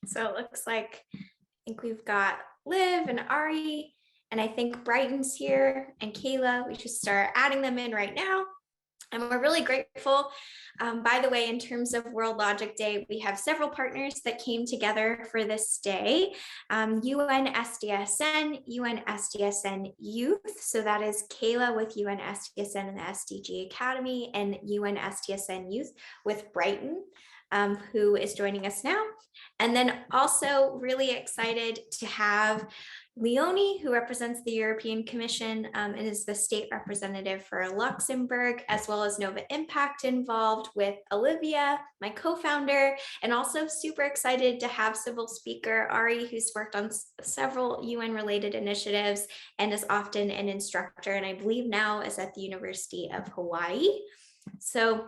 So it looks like, I think we've got Liv and Ari, and I think Brighton's here, and Kayla. We should start adding them in right now. And we're really grateful. By the way, in terms of World Logic Day, we have several partners that came together for this day. UN SDSN, UN SDSN Youth. So that is Kayla with UN SDSN and the SDG Academy, and UN SDSN Youth with Brighton, who is joining us now. And then also really excited to have Leonie, who represents the European Commission and is the state representative for Luxembourg, as well as Nova Impact involved with Olivia, my co-founder, and also super excited to have civil speaker Ari, who's worked on several UN-related initiatives and is often an instructor, and I believe now is at the University of Hawaii. So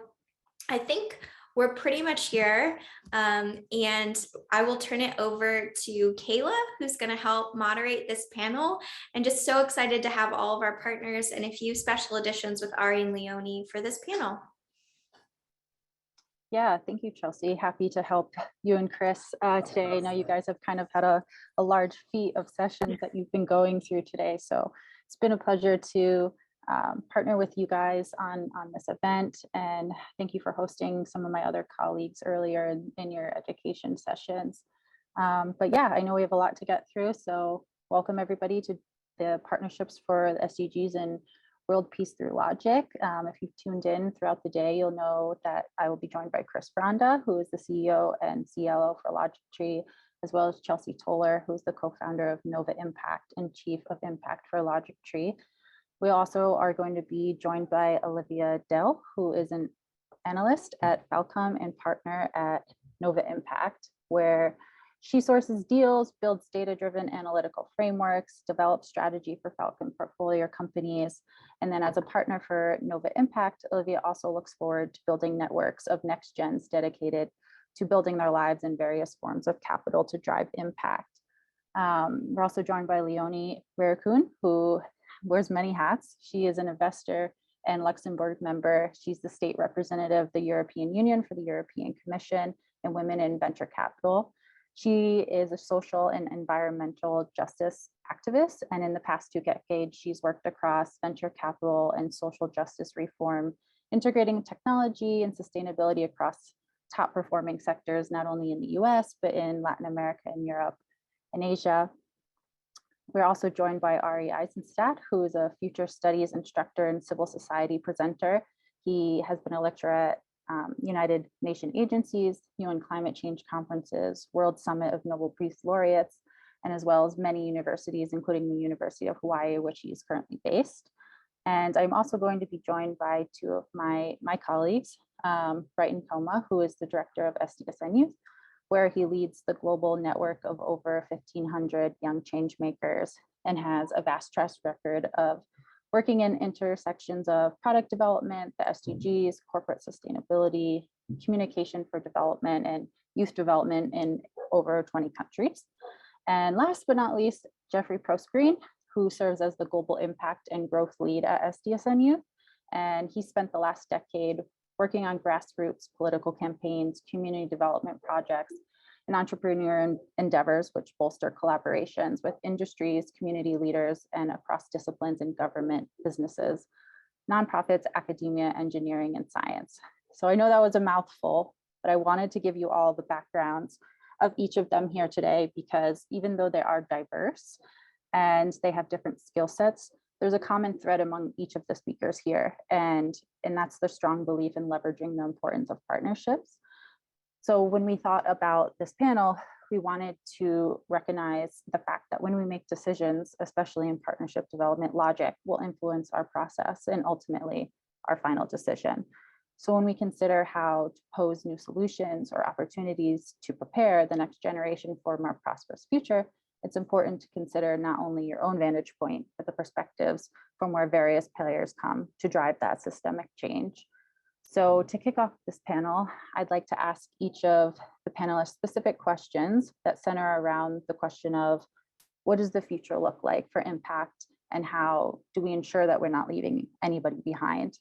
I think we're pretty much here, and I will turn it over to Kayla, who's going to help moderate this panel, and just so excited to have all of our partners and a few special additions with Ari and Leonie for this panel. Yeah, thank you, Chelsea. Happy to help you and Chris today. I know you guys have kind of had a large feat of sessions that you've been going through today, so it's been a pleasure to partner with you guys on this event, and thank you for hosting some of my other colleagues earlier in your education sessions. But yeah, I know we have a lot to get through, so welcome everybody to the Partnerships for the SDGs and World Peace Through Logic. If you've tuned in throughout the day, you'll know that I will be joined by Chris Fronda, who is the CEO and CLO for Logic Tree, as well as Chelsea Toler, who's the co-founder of Nova Impact and Chief of Impact for Logic Tree. We also are going to be joined by Olivia Dell, who is an analyst at Falcom and partner at Nova Impact, where she sources deals, builds data-driven analytical frameworks, develops strategy for Falcon portfolio companies. And then as a partner for Nova Impact, Olivia also looks forward to building networks of next gens dedicated to building their lives in various forms of capital to drive impact. We're also joined by Leonie who wears many hats. She is an investor and Luxembourg member. She's the state representative of the European Union for the European Commission and Women in Venture Capital. She is a social and environmental justice activist, and in the past 2 decades, she's worked across venture capital and social justice reform, integrating technology and sustainability across top performing sectors, not only in the US, but in Latin America and Europe and Asia. We're also joined by Ari Eisenstadt, who is a future studies instructor and civil society presenter. He has been a lecturer at United Nations agencies, UN climate change conferences, World Summit of Nobel Peace Laureates, and as well as many universities, including the University of Hawaii, which he is currently based. And I'm also going to be joined by 2 of my colleagues, Brighton Coma, who is the director of SDSN Youth, where he leads the global network of over 1,500 young change makers and has a vast track record of working in intersections of product development, the SDGs, corporate sustainability, communication for development, and youth development in over 20 countries. And last but not least, Jeffrey Prosgreen, who serves as the global impact and growth lead at SDSN Youth. And he spent the last decade working on grassroots political campaigns, community development projects, and entrepreneurial endeavors, which bolster collaborations with industries, community leaders, and across disciplines in government, businesses, nonprofits, academia, engineering, and science. So I know that was a mouthful, but I wanted to give you all the backgrounds of each of them here today, because even though they are diverse and they have different skill sets, there's a common thread among each of the speakers here, and that's the strong belief in leveraging the importance of partnerships. So when we thought about this panel, we wanted to recognize the fact that when we make decisions, especially in partnership development, logic will influence our process and ultimately our final decision. So when we consider how to pose new solutions or opportunities to prepare the next generation for a more prosperous future, it's important to consider not only your own vantage point, but the perspectives from where various players come to drive that systemic change. So to kick off this panel, I'd like to ask each of the panelists specific questions that center around the question of what does the future look like for impact, and how do we ensure that we're not leaving anybody behind?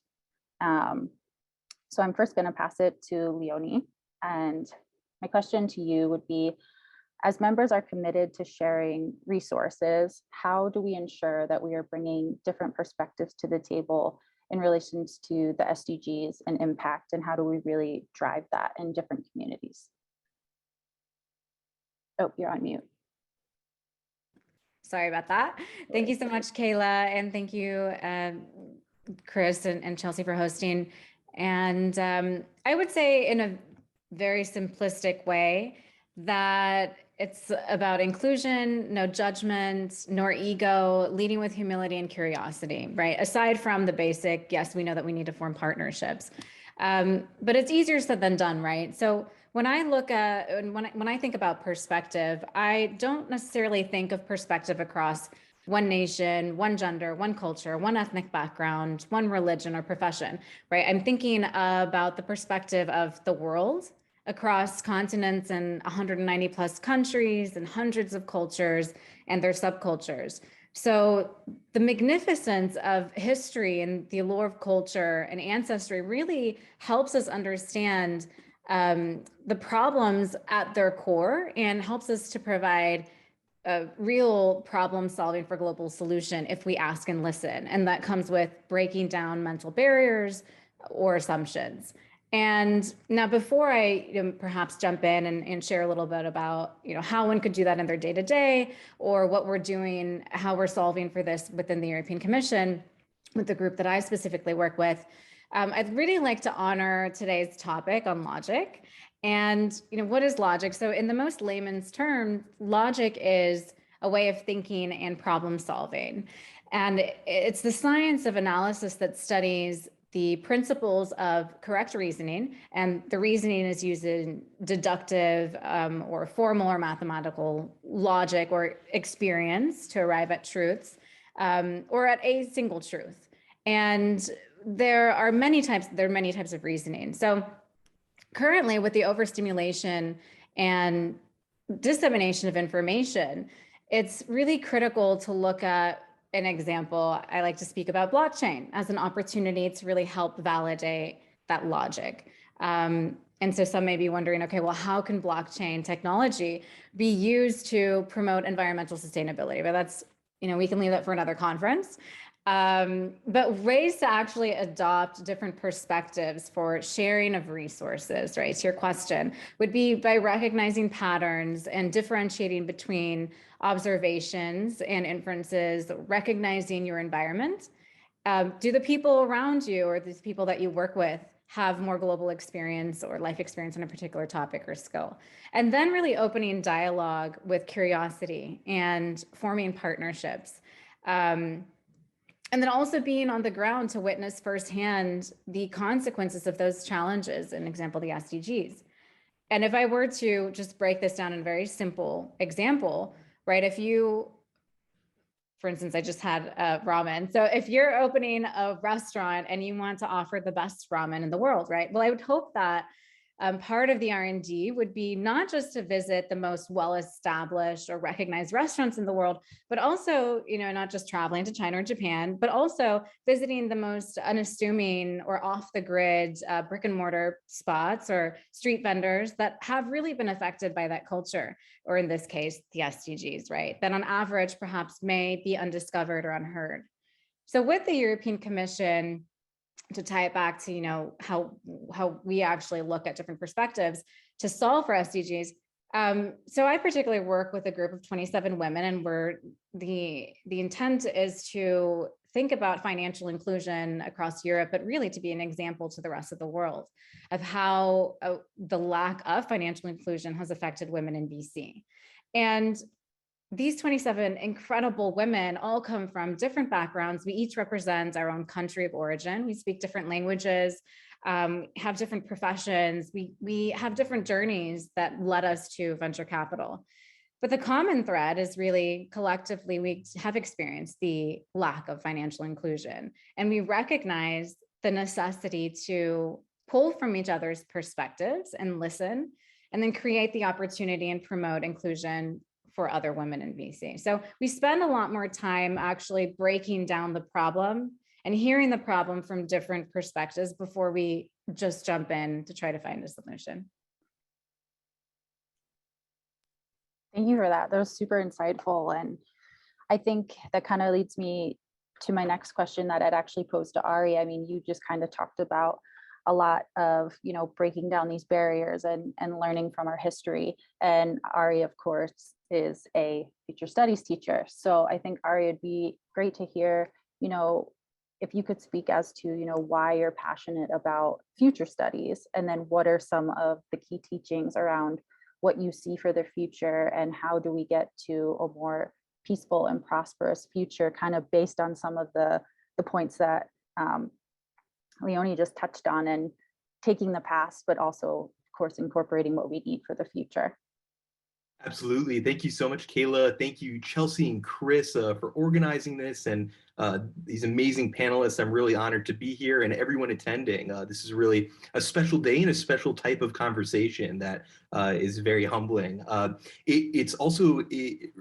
So I'm first going to pass it to Leonie, and my question to you would be, As members are committed to sharing resources, how do we ensure that we are bringing different perspectives to the table in relation to the SDGs and impact, and how do we really drive that in different communities? Oh, you're on mute. Sorry about that. Thank you so much, Kayla, and thank you, Chris and Chelsea, for hosting. And I would say in a very simplistic way that it's about inclusion, no judgment, nor ego, leading with humility and curiosity, right? Aside from the basic, yes, we know that we need to form partnerships, but it's easier said than done, right? So when I look at, when I think about perspective, I don't necessarily think of perspective across one nation, one gender, one culture, one ethnic background, one religion or profession, right? I'm thinking about the perspective of the world across continents and 190 plus countries and hundreds of cultures and their subcultures. So the magnificence of history and the allure of culture and ancestry really helps us understand the problems at their core and helps us to provide a real problem solving for global solution if we ask and listen. And that comes with breaking down mental barriers or assumptions. And now, before I perhaps jump in and share a little bit about how one could do that in their day-to-day, or what we're doing, how we're solving for this within the European Commission with the group that I specifically work with, I'd really like to honor today's topic on logic. And what is logic? So in the most layman's term, logic is a way of thinking and problem solving. And it's the science of analysis that studies the principles of correct reasoning, and the reasoning is using deductive or formal or mathematical logic or experience to arrive at truths or at a single truth. And there are many types of reasoning. So currently, with the overstimulation and dissemination of information, it's really critical to look at an example. I like to speak about blockchain as an opportunity to really help validate that logic. And so some may be wondering, okay, well, how can blockchain technology be used to promote environmental sustainability? But that's, we can leave that for another conference. But ways to actually adopt different perspectives for sharing of resources, right? To your question, would be by recognizing patterns and differentiating between observations and inferences, recognizing your environment. Do the people around you or these people that you work with have more global experience or life experience on a particular topic or skill? And then really opening dialogue with curiosity and forming partnerships. And then also being on the ground to witness firsthand the consequences of those challenges, an example, the SDGs. And if I were to just break this down in a very simple example, right? If you, for instance, I just had ramen. So if you're opening a restaurant and you want to offer the best ramen in the world, right? Well, I would hope that part of the R&D would be not just to visit the most well-established or recognized restaurants in the world, but also, not just traveling to China or Japan, but also visiting the most unassuming or off-the-grid brick and mortar spots or street vendors that have really been affected by that culture, or in this case, the SDGs, right? That on average, perhaps may be undiscovered or unheard. So with the European Commission, to tie it back to how we actually look at different perspectives to solve for SDGs. So I particularly work with a group of 27 women, and the intent is to think about financial inclusion across Europe, but really to be an example to the rest of the world of how the lack of financial inclusion has affected women in BC. And these 27 incredible women all come from different backgrounds. We each represent our own country of origin. We speak different languages, have different professions. We have different journeys that led us to venture capital. But the common thread is really collectively, we have experienced the lack of financial inclusion. And we recognize the necessity to pull from each other's perspectives and listen, and then create the opportunity and promote inclusion for other women in BC. So we spend a lot more time actually breaking down the problem and hearing the problem from different perspectives before we just jump in to try to find a solution. Thank you for that. That was super insightful. And I think that kind of leads me to my next question that I'd actually posed to Ari. I mean, you just kind of talked about a lot of, breaking down these barriers and learning from our history. And Ari, of course, is a future studies teacher. So I think, Ari, it'd be great to hear, if you could speak as to, why you're passionate about future studies, and then what are some of the key teachings around what you see for the future, and how do we get to a more peaceful and prosperous future, kind of based on some of the points that Leonie just touched on, and taking the past, but also, of course, incorporating what we need for the future. Absolutely. Thank you so much, Kayla. Thank you, Chelsea and Chris, for organizing this, and these amazing panelists. I'm really honored to be here, and everyone attending. This is really a special day and a special type of conversation that is very humbling. It's also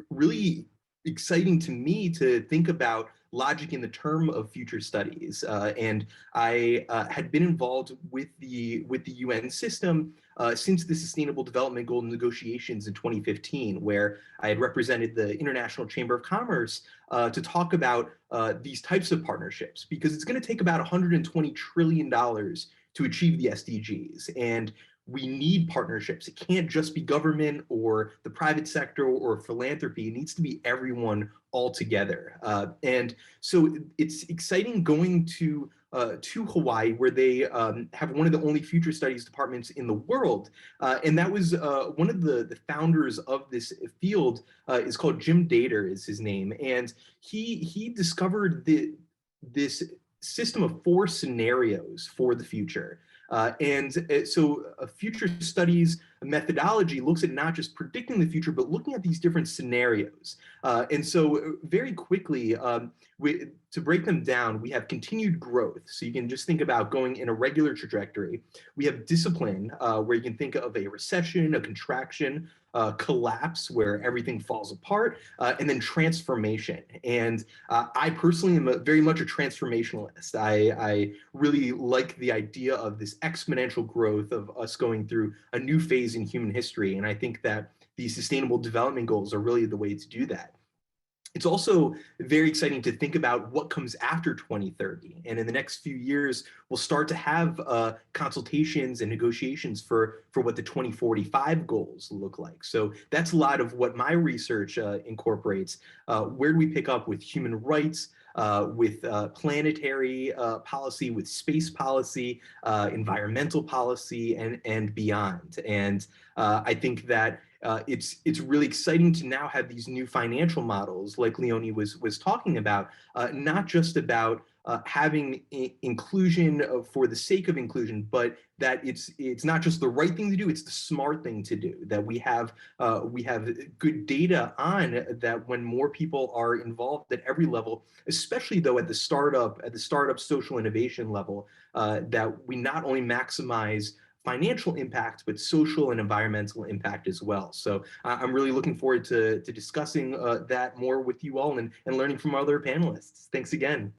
really exciting to me to think about logic in the term of future studies. And I had been involved with the UN system since the Sustainable Development Goal negotiations in 2015, where I had represented the International Chamber of Commerce to talk about these types of partnerships, because it's going to take about $120 trillion to achieve the SDGs. And we need partnerships. It can't just be government or the private sector or philanthropy. It needs to be everyone all together. And so it's exciting going to Hawaii, where they have one of the only future studies departments in the world. And that was one of the founders of this field is called Jim Dater is his name. And he discovered this system of 4 scenarios for the future. So a future studies methodology looks at not just predicting the future, but looking at these different scenarios. And so very quickly, to break them down, we have continued growth. So you can just think about going in a regular trajectory. We have discipline, where you can think of a recession, a contraction, collapse, where everything falls apart, and then transformation. And I personally am very much a transformationalist. I really like the idea of this exponential growth of us going through a new phase in human history. And I think that the Sustainable Development Goals are really the way to do that. It's also very exciting to think about what comes after 2030. And in the next few years, we'll start to have consultations and negotiations for what the 2045 goals look like. So that's a lot of what my research incorporates. Where do we pick up with human rights, with planetary policy, with space policy, environmental policy, and beyond. And I think that it's really exciting to now have these new financial models, like Leonie was talking about, not just about having inclusion for the sake of inclusion, but that it's not just the right thing to do, it's the smart thing to do. That we have good data on that when more people are involved at every level, especially though at the startup social innovation level, that we not only maximize financial impact, but social and environmental impact as well. So I'm really looking forward to discussing that more with you all and learning from other panelists. Thanks again.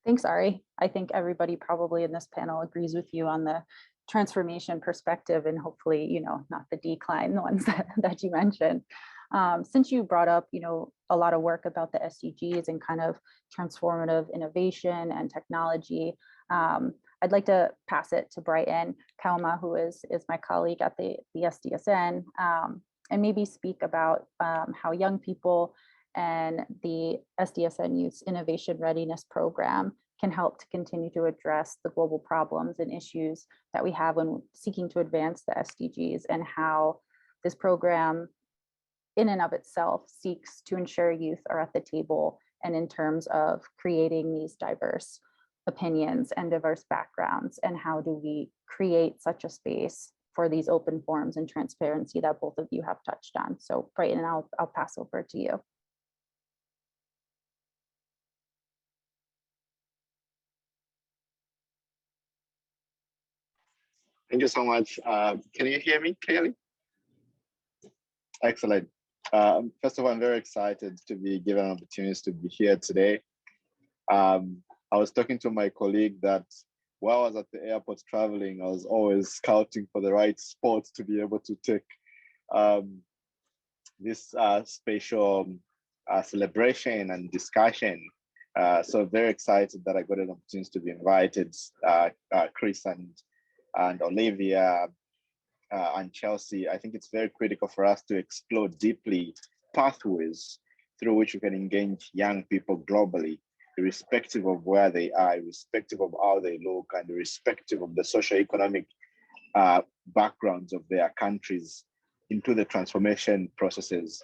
Thanks, Ari. I think everybody probably in this panel agrees with you on the transformation perspective, and hopefully, not the decline, the ones that you mentioned. Since you brought up, a lot of work about the SDGs and kind of transformative innovation and technology, I'd like to pass it to Brighton Kauma, who is my colleague at the SDSN, and maybe speak about how young people and the SDSN Youth's Innovation Readiness Program can help to continue to address the global problems and issues that we have when seeking to advance the SDGs, and how this program in and of itself seeks to ensure youth are at the table, and in terms of creating these diverse opinions and diverse backgrounds, and how do we create such a space for these open forums and transparency that both of you have touched on. So Brighton, I'll pass over to you. Thank you so much. Can you hear me clearly? Excellent. First of all, I'm very excited to be given an opportunity to be here today. I was talking to my colleague that while I was at the airport traveling, I was always scouting for the right spot to be able to take this special celebration and discussion. So very excited that I got an opportunity to be invited, Chris and Olivia and Chelsea. I think it's very critical for us to explore deeply pathways through which we can engage young people globally, irrespective of where they are, irrespective of how they look, and irrespective of the socioeconomic backgrounds of their countries, into the transformation processes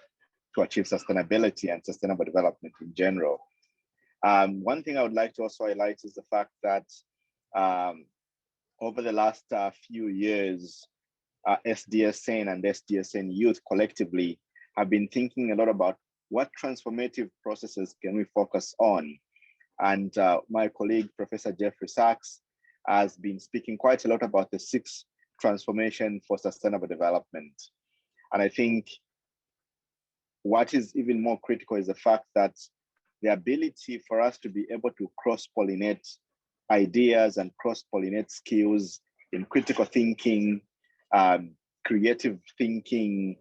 to achieve sustainability and sustainable development in general. One thing I would like to also highlight is the fact that over the last few years, SDSN and SDSN Youth collectively have been thinking a lot about what transformative processes can we focus on. And my colleague, Professor Jeffrey Sachs, has been speaking quite a lot about the 6 transformation for sustainable development. And I think what is even more critical is the fact that the ability for us to be able to cross-pollinate ideas and cross-pollinate skills in critical thinking, creative thinking,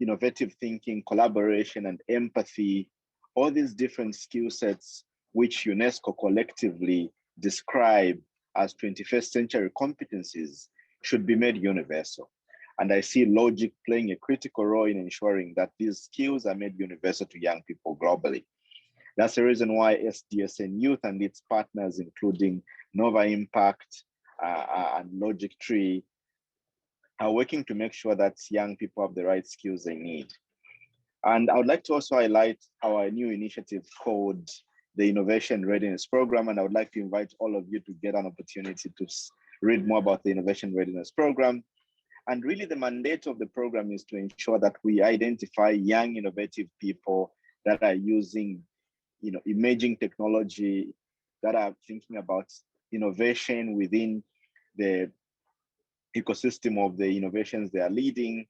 innovative thinking, collaboration, and empathy, all these different skill sets which UNESCO collectively describe as 21st century competencies should be made universal. And I see logic playing a critical role in ensuring that these skills are made universal to young people globally. That's the reason why SDSN Youth and its partners, including Nova Impact and Logic Tree, are working to make sure that young people have the right skills they need. And I would like to also highlight our new initiative called the Innovation Readiness Program. And I would like to invite all of you to get an opportunity to read more about the Innovation Readiness Program. And really the mandate of the program is to ensure that we identify young, innovative people that are using, emerging technology, that are thinking about innovation within the ecosystem of the innovations they are leading.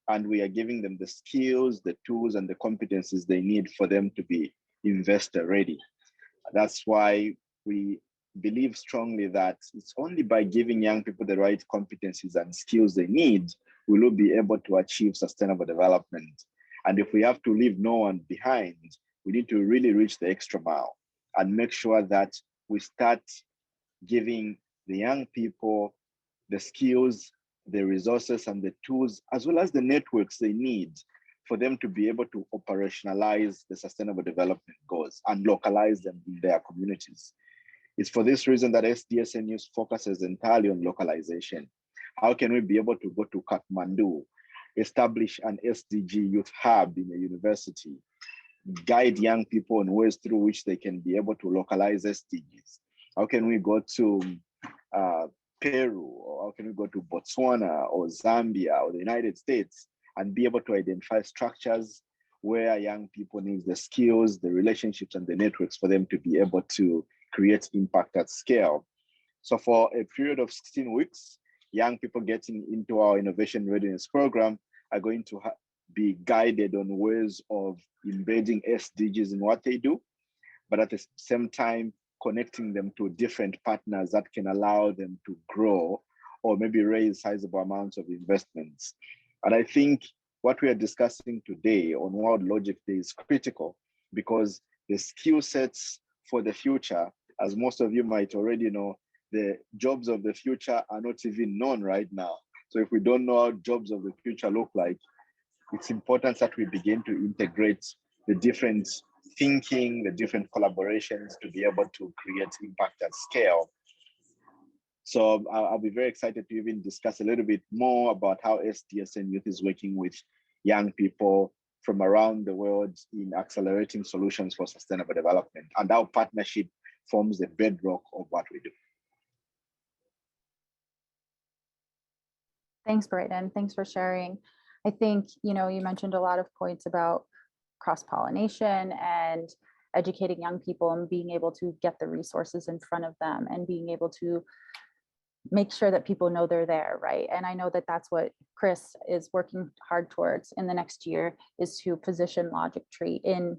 And we are giving them the skills, the tools, and the competencies they need for them to be investor ready. That's why we believe strongly that it's only by giving young people the right competencies and skills they need, we will be able to achieve sustainable development. And if we have to leave no one behind, we need to really reach the extra mile and make sure that we start giving the young people the skills, the resources, and the tools, as well as the networks they need for them to be able to operationalize the sustainable development goals and localize them in their communities. It's for this reason that SDSN Youth focuses entirely on localization. How can we be able to go to Kathmandu, establish an SDG youth hub in a university, guide young people on ways through which they can be able to localize SDGs? How can we go to Peru, or how can we go to Botswana or Zambia or the United States and be able to identify structures where young people need the skills, the relationships, and the networks for them to be able to create impact at scale? So for a period of 16 weeks, young people getting into our Innovation Readiness Program are going to be guided on ways of embedding SDGs in what they do, but at the same time, connecting them to different partners that can allow them to grow or maybe raise sizable amounts of investments. And I think what we are discussing today on World Logic Day is critical, because the skill sets for the future, as most of you might already know, the jobs of the future are not even known right now. So if we don't know how jobs of the future look like, it's important that we begin to integrate the different thinking, the different collaborations to be able to create impact at scale. So I'll be very excited to even discuss a little bit more about how SDSN Youth is working with young people from around the world in accelerating solutions for sustainable development, and our partnership forms the bedrock of what we do. Thanks, Brighton. Thanks for sharing. I think, you mentioned a lot of points about cross-pollination and educating young people and being able to get the resources in front of them and being able to make sure that people know they're there, right? And I know that that's what Chris is working hard towards in the next year, is to position Logic Tree in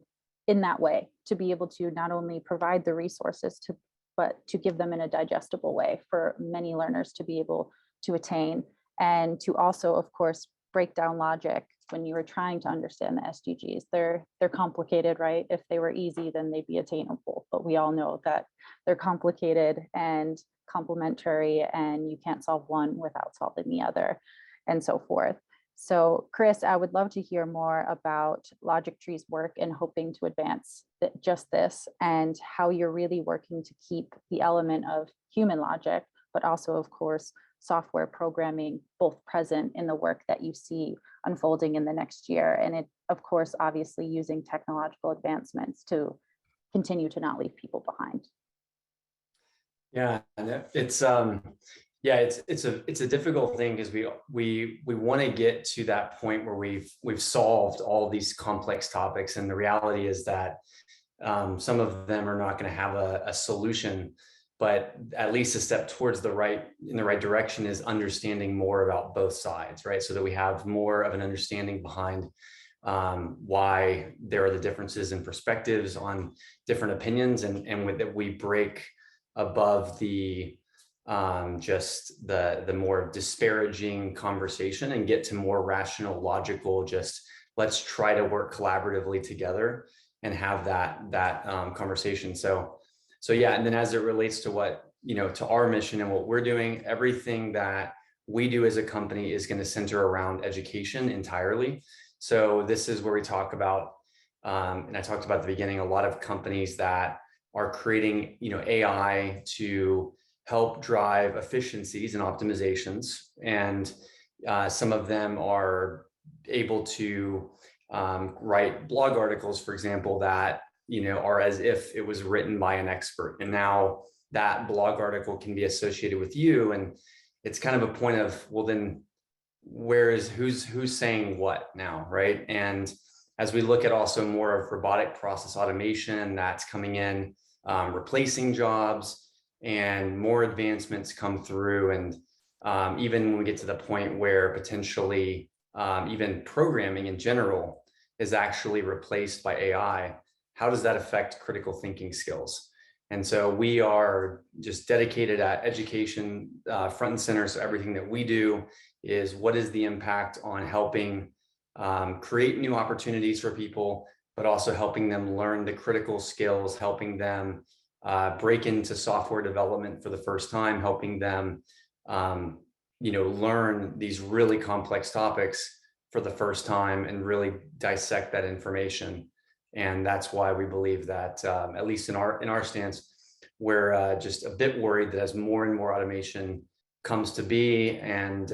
that way, to be able to not only provide the resources but to give them in a digestible way for many learners to be able to attain, and to also, of course, break down logic when you were trying to understand the SDGs. They're complicated, right? If they were easy, then they'd be attainable. But we all know that they're complicated and complementary, and you can't solve one without solving the other, and so forth. So Chris, I would love to hear more about Logic Tree's work in hoping to advance just this, and how you're really working to keep the element of human logic, but also, of course, software programming both present in the work that you see unfolding in the next year. And it, of course, obviously using technological advancements to continue to not leave people behind. Yeah, it's a difficult thing, because we want to get to that point where we've solved all these complex topics, and the reality is that some of them are not going to have a solution, but at least a step towards in the right direction is understanding more about both sides, right? So that we have more of an understanding behind why there are the differences in perspectives on different opinions, and that we break above the just the more disparaging conversation and get to more rational, logical, just let's try to work collaboratively together and have that conversation. So yeah, and then as it relates to what, to our mission and what we're doing, everything that we do as a company is going to center around education entirely. So this is where we talk about, and I talked about at the beginning, a lot of companies that are creating, AI to help drive efficiencies and optimizations. And some of them are able to write blog articles, for example, that are as if it was written by an expert. And now that blog article can be associated with you. And it's kind of a point of, well, then who's saying what now, right? And as we look at also more of robotic process automation that's coming in, replacing jobs, and more advancements come through. And even when we get to the point where potentially even programming in general is actually replaced by AI, how does that affect critical thinking skills? And so we are just dedicated at education, front and center. So everything that we do is, what is the impact on helping create new opportunities for people, but also helping them learn the critical skills, helping them break into software development for the first time, helping them learn these really complex topics for the first time and really dissect that information. And that's why we believe that, at least in our stance, we're just a bit worried that as more and more automation comes to be, and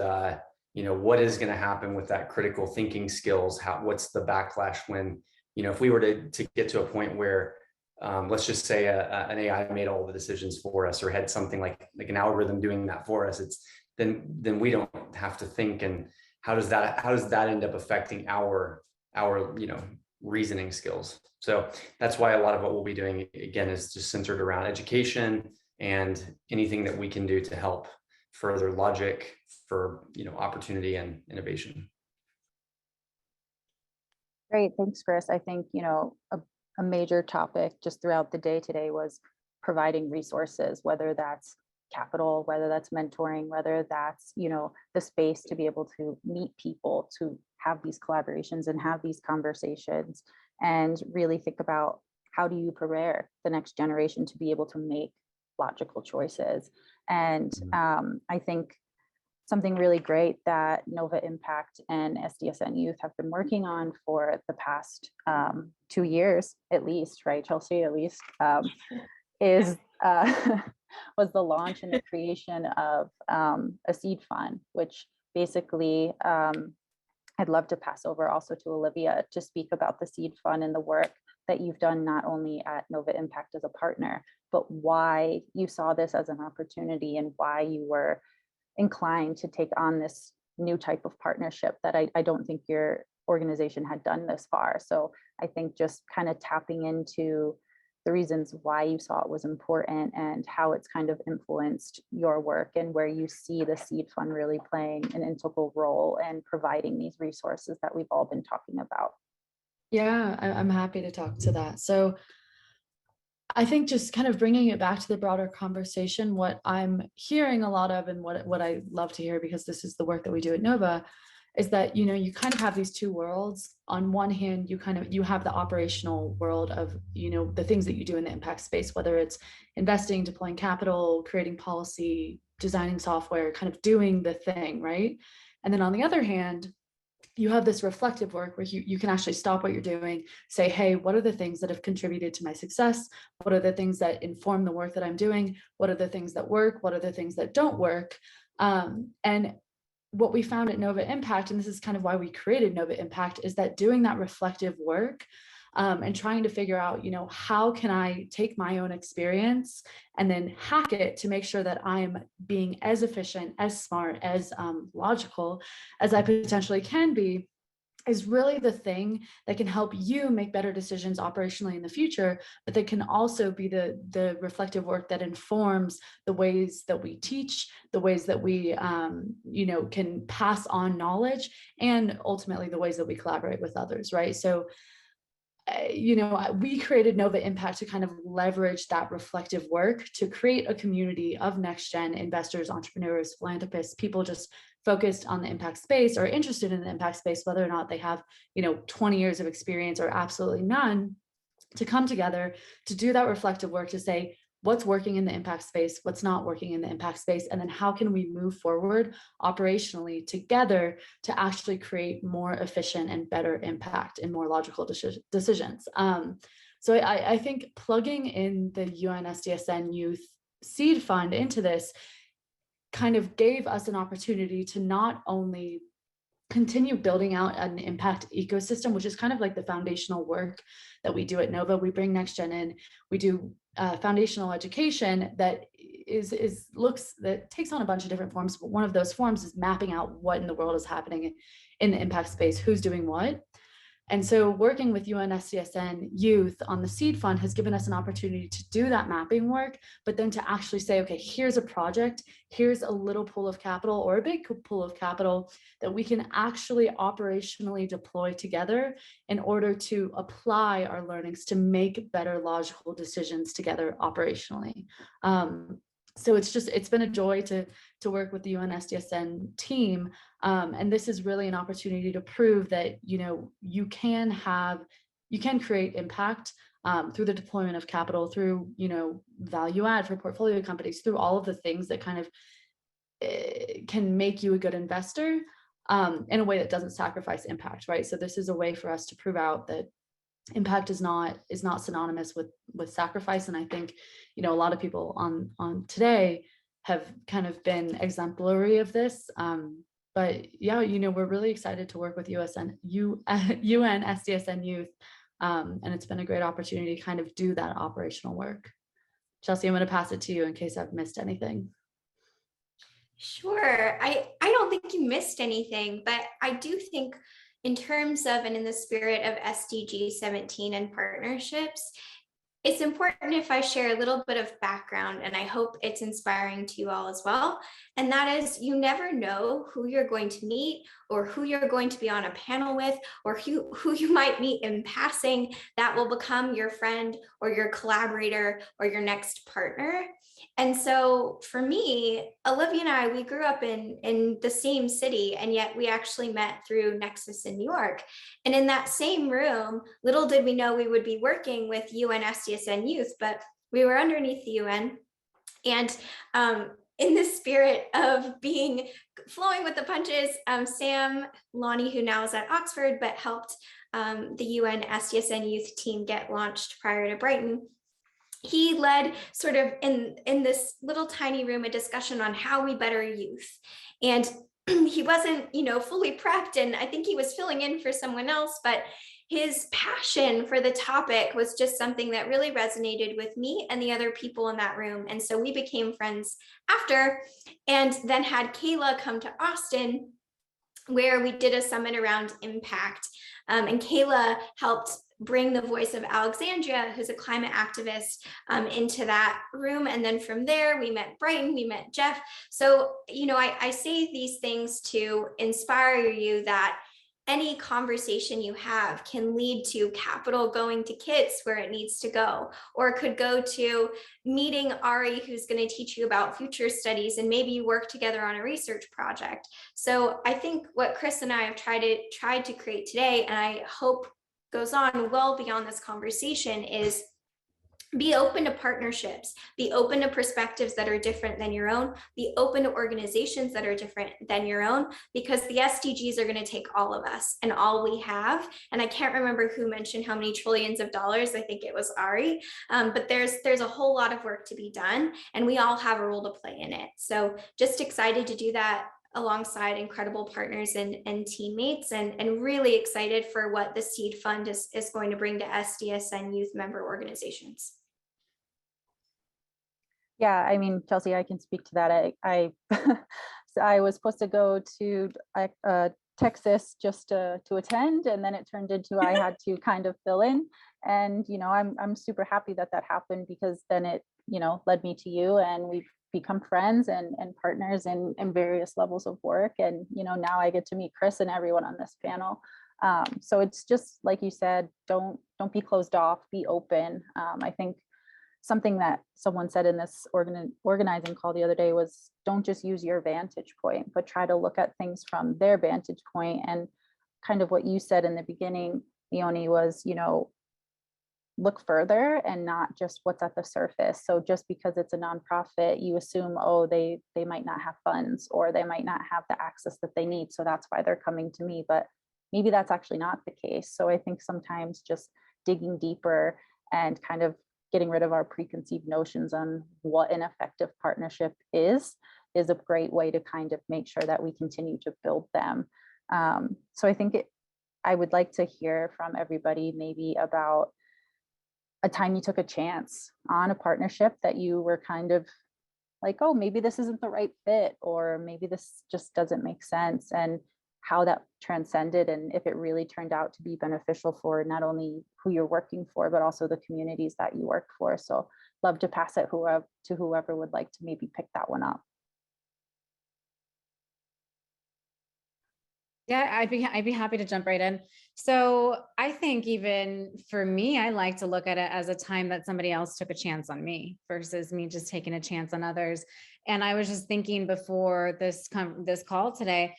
what is going to happen with that critical thinking skills? What's the backlash when, if we were to get to a point where, let's just say an AI made all the decisions for us, or had something like an algorithm doing that for us, then we don't have to think. And how does that end up affecting our reasoning skills? So that's why a lot of what we'll be doing, again, is just centered around education and anything that we can do to help further logic for opportunity and innovation. Great, thanks, Chris. I think a major topic just throughout the day today was providing resources, whether that's capital, whether that's mentoring, whether that's the space to be able to meet people, to have these collaborations and have these conversations, and really think about, how do you prepare the next generation to be able to make logical choices? And I think something really great that Nova Impact and SDSN Youth have been working on for the past 2 years, at least, right, Chelsea, at least, is was the launch and the creation of a seed fund, which basically I'd love to pass over also to Olivia to speak about the seed fund and the work that you've done, not only at Nova Impact as a partner, but why you saw this as an opportunity and why you were inclined to take on this new type of partnership that I don't think your organization had done this far. So I think just kind of tapping into the reasons why you saw it was important and how it's kind of influenced your work, and where you see the seed fund really playing an integral role in providing these resources that we've all been talking about. Yeah, I'm happy to talk to that. So I think just kind of bringing it back to the broader conversation, what I'm hearing a lot of, and what I love to hear, because this is the work that we do at Nova, is that, you know, you kind of have these two worlds. On one hand, you have the operational world of, you know, the things that you do in the impact space, whether it's investing, deploying capital, creating policy, designing software, kind of doing the thing, right? And then on the other hand, you have this reflective work where you can actually stop what you're doing, say, hey, what are the things that have contributed to my success? What are the things that inform the work that I'm doing? What are the things that work? What are the things that don't work? And what we found at Nova Impact, and this is kind of why we created Nova Impact, is that doing that reflective work and trying to figure out, you know, how can I take my own experience and then hack it to make sure that I'm being as efficient, as smart, as logical as I potentially can be, is really the thing that can help you make better decisions operationally in the future, but that can also be the reflective work that informs the ways that we teach, the ways that we, you know, can pass on knowledge, and ultimately the ways that we collaborate with others, right? So, you know, we created Nova Impact to kind of leverage that reflective work to create a community of next-gen investors, entrepreneurs, philanthropists, people just focused on the impact space or interested in the impact space, whether or not they have, you know, 20 years of experience or absolutely none, to come together to do that reflective work to say, what's working in the impact space, what's not working in the impact space, and then how can we move forward operationally together to actually create more efficient and better impact and more logical decisions. So I think plugging in the UN SDSN Youth Seed Fund into this kind of gave us an opportunity to not only continue building out an impact ecosystem, which is kind of like the foundational work that we do at Nova. We bring next gen in, we do foundational education that that takes on a bunch of different forms, but one of those forms is mapping out what in the world is happening in the impact space, who's doing what. And so working with UN SDSN Youth on the Seed Fund has given us an opportunity to do that mapping work, but then to actually say, okay, here's a project, here's a little pool of capital or a big pool of capital that we can actually operationally deploy together in order to apply our learnings to make better logical decisions together operationally. So it's been a joy to work with the UN SDSN team. And this is really an opportunity to prove that, you know, you can create impact through the deployment of capital, through, you know, value add for portfolio companies, through all of the things that kind of can make you a good investor in a way that doesn't sacrifice impact, right? So this is a way for us to prove out that impact is not synonymous with sacrifice. And I think, you know, a lot of people on today have kind of been exemplary of this. But yeah, you know, we're really excited to work with UN SDSN Youth. And it's been a great opportunity to kind of do that operational work. Chelsea, I'm going to pass it to you in case I've missed anything. Sure. I don't think you missed anything, but I do think in terms of and in the spirit of SDG 17 and partnerships, it's important if I share a little bit of background, and I hope it's inspiring to you all as well. And that is, you never know who you're going to meet or who you're going to be on a panel with, or who you might meet in passing that will become your friend or your collaborator or your next partner. And so for me, Olivia and I, we grew up in the same city, and yet we actually met through Nexus in New York. And in that same room, little did we know we would be working with UN SDSN Youth, but we were underneath the UN. And in the spirit of flowing with the punches, Sam Leonie, who now is at Oxford, but helped the UN SDSN Youth team get launched prior to Brighton, he led sort of in this little tiny room a discussion on how we better youth. And he wasn't, you know, fully prepped, and I think he was filling in for someone else, but his passion for the topic was just something that really resonated with me and the other people in that room. And so we became friends after, and then had Kayla come to Austin, where we did a summit around impact. And Kayla helped bring the voice of Alexandria, who's a climate activist, into that room. And then from there, we met Brighton, we met Jeff. So, you know, I say these things to inspire you that any conversation you have can lead to capital going to kids where it needs to go, or it could go to meeting Ari, who's going to teach you about future studies, and maybe you work together on a research project. So I think what Chris and I have tried to create today, and I hope goes on well beyond this conversation, is be open to partnerships, be open to perspectives that are different than your own, be open to organizations that are different than your own, because the SDGs are going to take all of us and all we have. And I can't remember who mentioned how many trillions of dollars. I think it was Ari. But there's a whole lot of work to be done, and we all have a role to play in it. So just excited to do that alongside incredible partners and teammates, and really excited for what the Seed Fund is going to bring to SDSN youth member organizations. Yeah, I mean, Chelsea, I can speak to that. So I was supposed to go to Texas just to attend, and then it turned into I had to kind of fill in. And I'm super happy that happened, because then it led me to you, and we've become friends and partners in various levels of work. And now I get to meet Chris and everyone on this panel. So it's just like you said, don't be closed off, be open. I think something that someone said in this organizing call the other day was, don't just use your vantage point, but try to look at things from their vantage point. And kind of what you said in the beginning, Leonie, was, look further and not just what's at the surface. So just because it's a nonprofit, you assume, oh, they might not have funds, or they might not have the access that they need, so that's why they're coming to me. But maybe that's actually not the case. So I think sometimes just digging deeper and kind of getting rid of our preconceived notions on what an effective partnership is a great way to kind of make sure that we continue to build them. So I think I would like to hear from everybody maybe about a time you took a chance on a partnership that you were kind of like, oh, maybe this isn't the right fit, or maybe this just doesn't make sense, and how that transcended, and if it really turned out to be beneficial for not only who you're working for, but also the communities that you work for. So love to pass it to whoever would like to maybe pick that one up. Yeah, I'd be happy to jump right in. So I think even for me, I like to look at it as a time that somebody else took a chance on me versus me just taking a chance on others. And I was just thinking before this call today,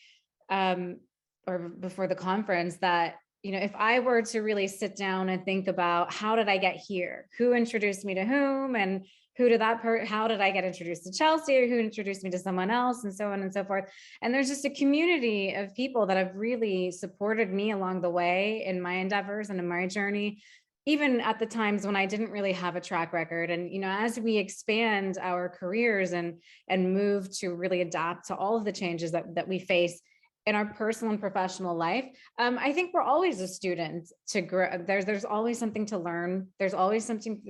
or before the conference, that if I were to really sit down and think about how did I get here, who introduced me to whom, and who did how did I get introduced to Chelsea, or who introduced me to someone else, and so on and so forth. And there's just a community of people that have really supported me along the way in my endeavors and in my journey, even at the times when I didn't really have a track record. And as we expand our careers and move to really adapt to all of the changes that we face in our personal and professional life, I think we're always a student to grow. There's always something to learn. There's always something,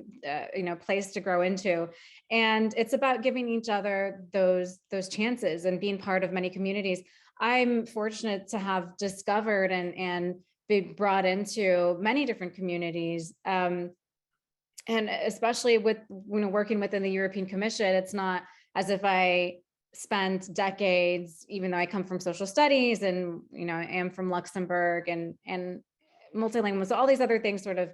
place to grow into. And it's about giving each other those chances and being part of many communities. I'm fortunate to have discovered and be brought into many different communities. And especially with, working within the European Commission, it's not as if I spent decades, even though I come from social studies and, I am from Luxembourg and multilingual. So all these other things sort of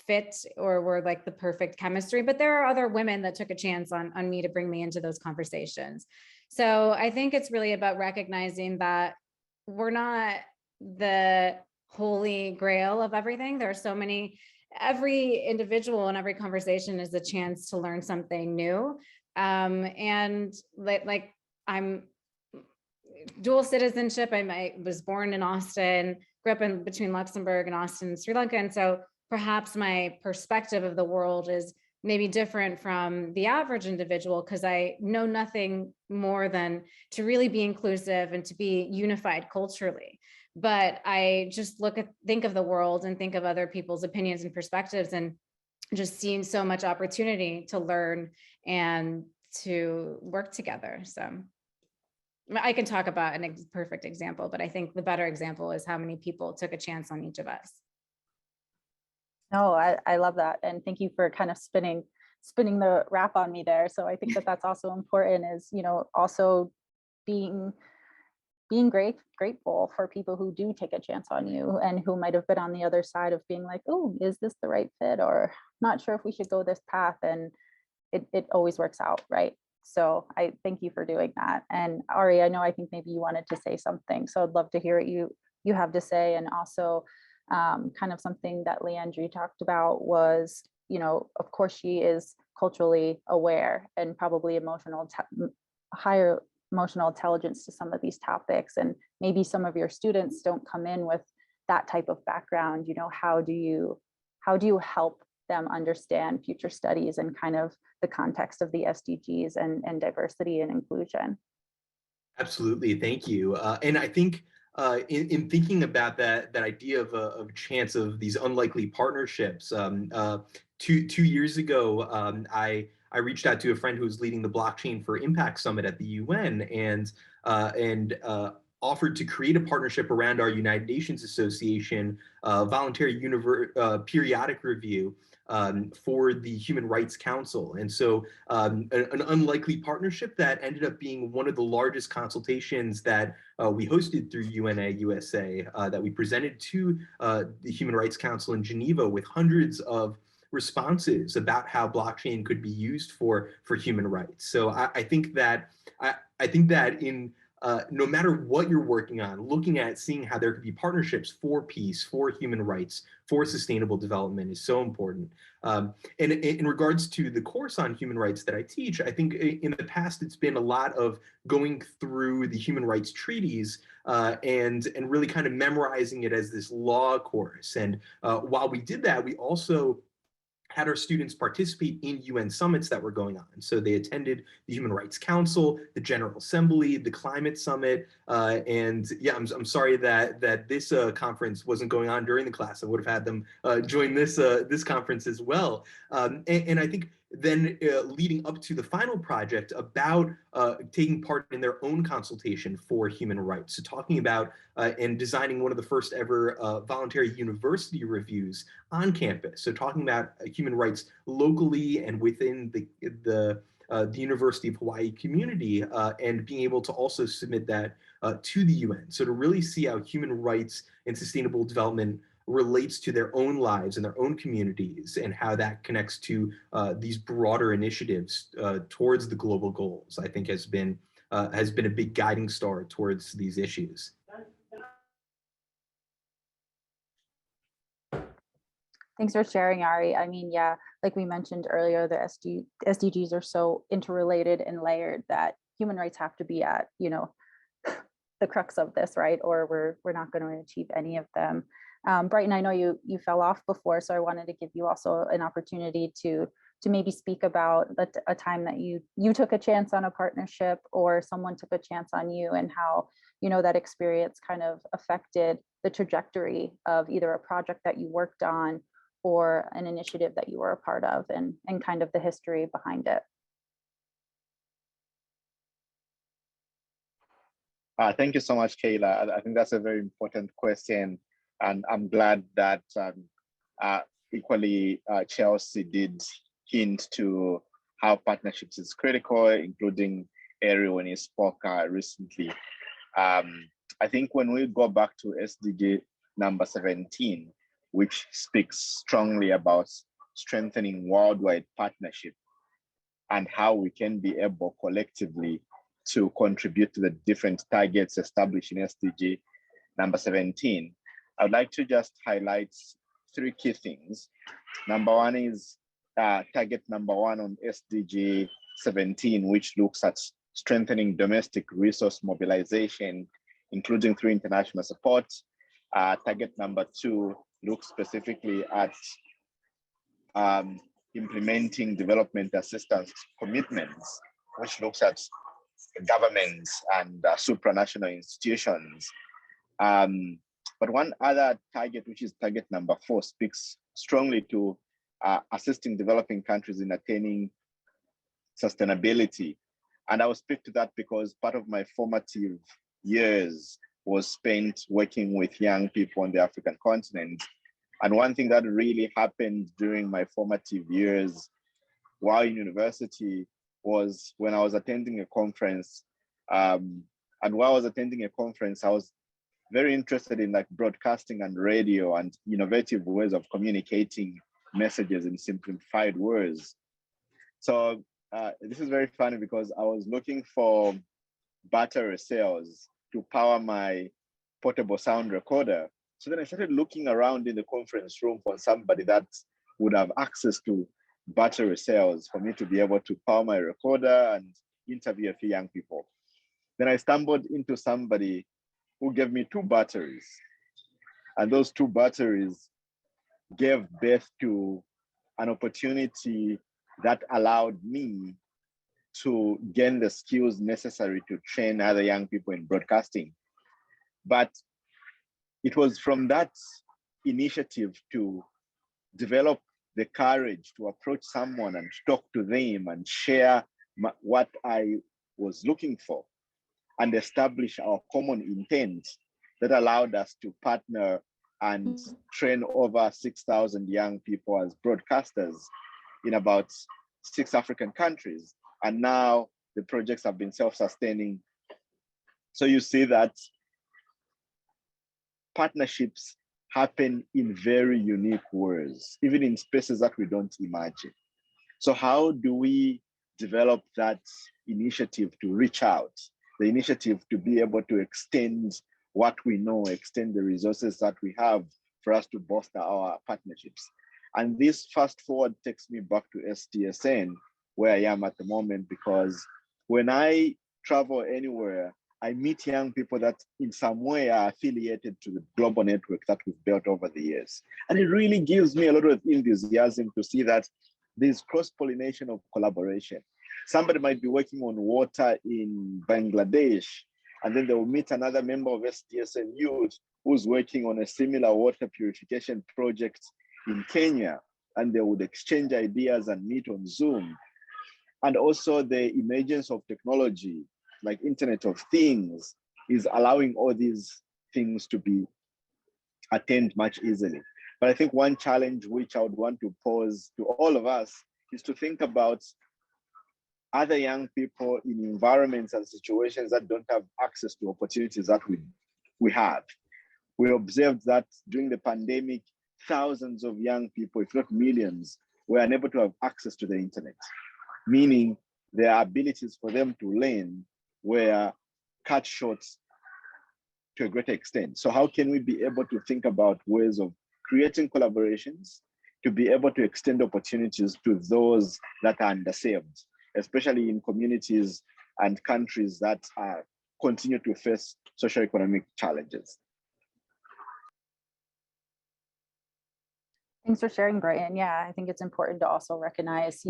fit or were like the perfect chemistry, but there are other women that took a chance on me to bring me into those conversations. So I think it's really about recognizing that we're not the holy grail of everything. There are so many, every individual and every conversation is a chance to learn something new. And like I'm dual citizenship. I was born in Austin, grew up in between Luxembourg and Austin and Sri Lanka. And so perhaps my perspective of the world is maybe different from the average individual, because I know nothing more than to really be inclusive and to be unified culturally. But I just think of the world and think of other people's opinions and perspectives, and just seeing so much opportunity to learn and to work together. So I can talk about a perfect example, but I think the better example is how many people took a chance on each of us. No, I love that. And thank you for kind of spinning the wrap on me there. So I think that's also important, is, also being being grateful for people who do take a chance on you and who might have been on the other side of being like, oh, is this the right fit, or not sure if we should go this path, and it always works out, right? So I thank you for doing that. And Ari, I think maybe you wanted to say something, so I'd love to hear what you have to say. And also kind of something that Leandri talked about was, of course she is culturally aware and probably higher emotional intelligence to some of these topics, and maybe some of your students don't come in with that type of background. How do you help them understand future studies and kind of the context of the SDGs and diversity and inclusion? Absolutely, thank you. And I think in thinking about that idea of a chance of these unlikely partnerships, 2 years ago, I reached out to a friend who was leading the Blockchain for Impact Summit at the UN, and offered to create a partnership around our United Nations Association voluntary periodic review for the Human Rights Council. And so an unlikely partnership that ended up being one of the largest consultations that we hosted through UNA USA, that we presented to the Human Rights Council in Geneva, with hundreds of responses about how blockchain could be used for human rights. So I think that in no matter what you're working on, looking at seeing how there could be partnerships for peace, for human rights, for sustainable development is so important. And in regards to the course on human rights that I teach, I think in the past it's been a lot of going through the human rights treaties and really kind of memorizing it as this law course. And while we did that, we also had our students participate in UN summits that were going on. So they attended the Human Rights Council, the General Assembly, the Climate Summit, and yeah, I'm sorry that this conference wasn't going on during the class. I would have had them join this conference as well. And I think then leading up to the final project about taking part in their own consultation for human rights. So talking about and designing one of the first ever voluntary university reviews on campus. So talking about human rights locally and within the University of Hawaii community, and being able to also submit that to the UN. So to really see how human rights and sustainable development relates to their own lives and their own communities, and how that connects to these broader initiatives towards the global goals, I think has been a big guiding star towards these issues. Thanks for sharing, Ari. I mean, yeah, like we mentioned earlier, the SDGs are so interrelated and layered that human rights have to be at, the crux of this, right? Or we're not going to achieve any of them. Brighton, I know you fell off before, so I wanted to give you also an opportunity to maybe speak about a time that you took a chance on a partnership, or someone took a chance on you, and how that experience kind of affected the trajectory of either a project that you worked on or an initiative that you were a part of, and kind of the history behind it. Thank you so much, Kayla. I think that's a very important question, and I'm glad that equally Chelsea did hint to how partnerships is critical, including Ari when he spoke recently. I think when we go back to SDG number 17, which speaks strongly about strengthening worldwide partnership and how we can be able collectively to contribute to the different targets established in SDG number 17, I would like to just highlight 3 key things. Number one is target number 1 on SDG 17, which looks at strengthening domestic resource mobilization, including through international support. Target number 2 looks specifically at implementing development assistance commitments, which looks at governments and supranational institutions. But one other target, which is target number 4, speaks strongly to assisting developing countries in attaining sustainability. And I will speak to that because part of my formative years was spent working with young people on the African continent. And one thing that really happened during my formative years while in university was when I was attending a conference And while I was attending a conference, I was very interested in like broadcasting and radio and innovative ways of communicating messages in simplified words. So this is very funny because I was looking for battery cells to power my portable sound recorder. So then I started looking around in the conference room for somebody that would have access to battery cells for me to be able to power my recorder and interview a few young people. Then I stumbled into somebody who gave me 2 batteries. And those 2 batteries gave birth to an opportunity that allowed me to gain the skills necessary to train other young people in broadcasting. But it was from that initiative to develop the courage to approach someone and talk to them and share what I was looking for and establish our common intent that allowed us to partner and train over 6,000 young people as broadcasters in about 6 African countries. And now the projects have been self-sustaining. So you see that partnerships happen in very unique ways, even in spaces that we don't imagine. So how do we develop that initiative to reach out, the initiative to be able to extend what we know, extend the resources that we have for us to bolster our partnerships? And this fast forward takes me back to SDSN, where I am at the moment, because when I travel anywhere, I meet young people that in some way are affiliated to the global network that we've built over the years. And it really gives me a lot of enthusiasm to see that there's cross-pollination of collaboration. Somebody might be working on water in Bangladesh, and then they will meet another member of SDSN Youth who's working on a similar water purification project in Kenya, and they would exchange ideas and meet on Zoom. And also the emergence of technology, like Internet of Things, is allowing all these things to be attained much easily. But I think one challenge which I would want to pose to all of us is to think about other young people in environments and situations that don't have access to opportunities that we have. We observed that during the pandemic, thousands of young people, if not millions, were unable to have access to the internet, meaning their abilities for them to learn were cut short to a greater extent. So how can we be able to think about ways of creating collaborations to be able to extend opportunities to those that are underserved, especially in communities and countries that continue to face socioeconomic challenges? Thanks for sharing, Brighton. Yeah, I think it's important to also recognize,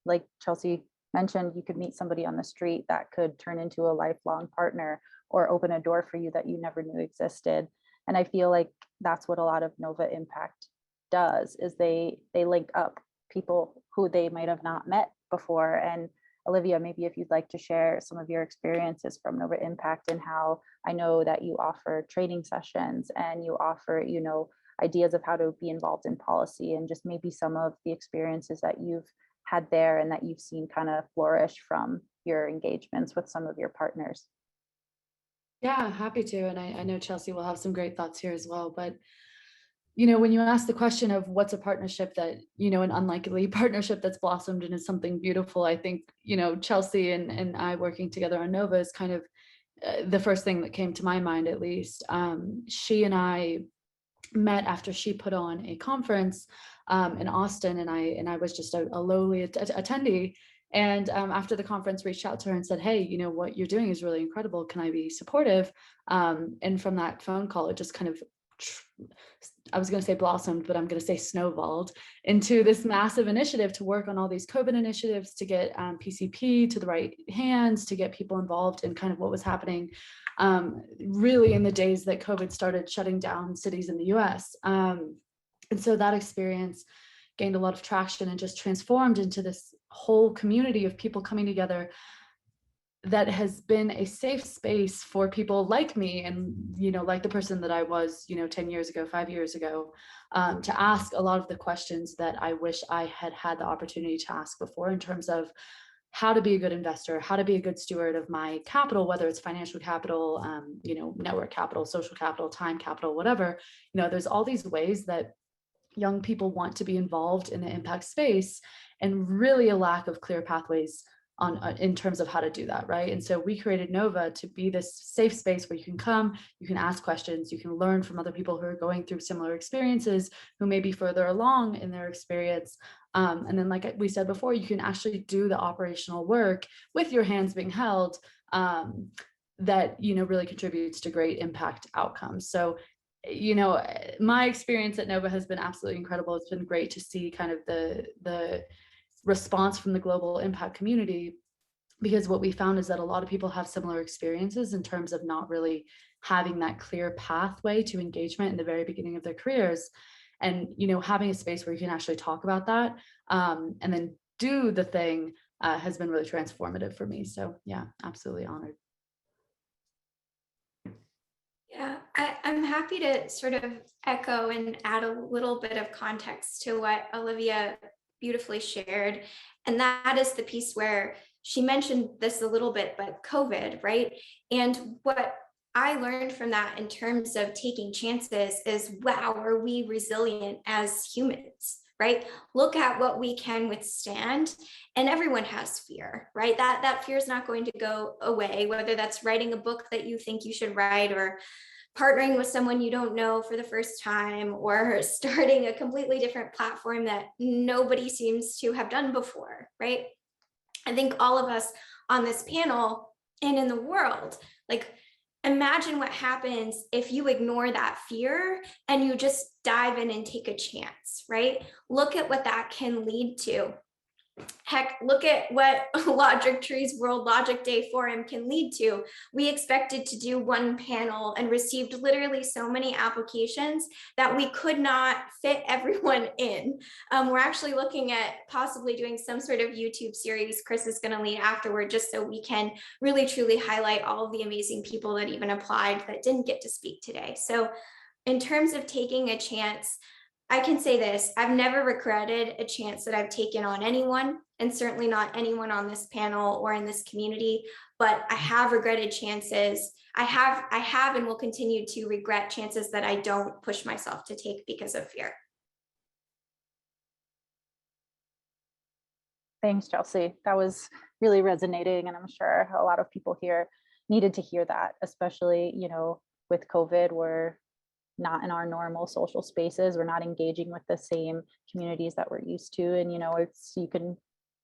like Chelsea mentioned, you could meet somebody on the street that could turn into a lifelong partner or open a door for you that you never knew existed. And I feel like that's what a lot of Nova Impact does, is they link up people who they might have not met before. And Olivia, maybe if you'd like to share some of your experiences from Nova Impact and how I know that you offer training sessions and you offer, ideas of how to be involved in policy, and just maybe some of the experiences that you've had there and that you've seen kind of flourish from your engagements with some of your partners. Yeah, happy to. And I know Chelsea will have some great thoughts here as well. But, when you ask the question of what's a partnership that, an unlikely partnership that's blossomed into something beautiful, I think, Chelsea and I working together on Nova is kind of the first thing that came to my mind, at least. She and I met after she put on a conference in Austin, and I was just a lowly attendee. And after the conference, reached out to her and said, hey, what you're doing is really incredible. Can I be supportive? And from that phone call, it just kind of, I was going to say blossomed, but I'm going to say snowballed into this massive initiative to work on all these COVID initiatives, to get PCP to the right hands, to get people involved in kind of what was happening really in the days that COVID started shutting down cities in the US. And so that experience gained a lot of traction and just transformed into this whole community of people coming together that has been a safe space for people like me and, like the person that I was, 10 years ago, 5 years ago, to ask a lot of the questions that I wish I had had the opportunity to ask before, in terms of how to be a good investor, how to be a good steward of my capital, whether it's financial capital, network capital, social capital, time capital, whatever. There's all these ways that young people want to be involved in the impact space, and really a lack of clear pathways in terms of how to do that, right? And so we created Nova to be this safe space where you can come, you can ask questions, you can learn from other people who are going through similar experiences, who may be further along in their experience. And then, like we said before, you can actually do the operational work with your hands being held, that really contributes to great impact outcomes. So my experience at Nova has been absolutely incredible. It's been great to see kind of the response from the global impact community, because what we found is that a lot of people have similar experiences in terms of not really having that clear pathway to engagement in the very beginning of their careers. And having a space where you can actually talk about that, and then do the thing, has been really transformative for me. So yeah, absolutely honored. Yeah, I'm happy to sort of echo and add a little bit of context to what Olivia beautifully shared. And that is the piece where she mentioned this a little bit, but COVID, right? And what I learned from that in terms of taking chances is, wow, are we resilient as humans, right? Look at what we can withstand. And everyone has fear, right? That fear is not going to go away, whether that's writing a book that you think you should write, or partnering with someone you don't know for the first time, or starting a completely different platform that nobody seems to have done before, right? I think all of us on this panel and in the world, like, imagine what happens if you ignore that fear and you just dive in and take a chance, right? Look at what that can lead to. Heck, look at what Logic Tree's World Logic Day Forum can lead to. We expected to do one panel and received literally so many applications that we could not fit everyone in. We're actually looking at possibly doing some sort of YouTube series Chris is going to lead afterward, just so we can really truly highlight all of the amazing people that even applied that didn't get to speak today. So in terms of taking a chance, I can say this: I've never regretted a chance that I've taken on anyone, and certainly not anyone on this panel or in this community, but I have regretted chances. I have and will continue to regret chances that I don't push myself to take because of fear. Thanks, Chelsea. That was really resonating, and I'm sure a lot of people here needed to hear that, especially, with COVID, we're not in our normal social spaces. We're not engaging with the same communities that we're used to. And, you can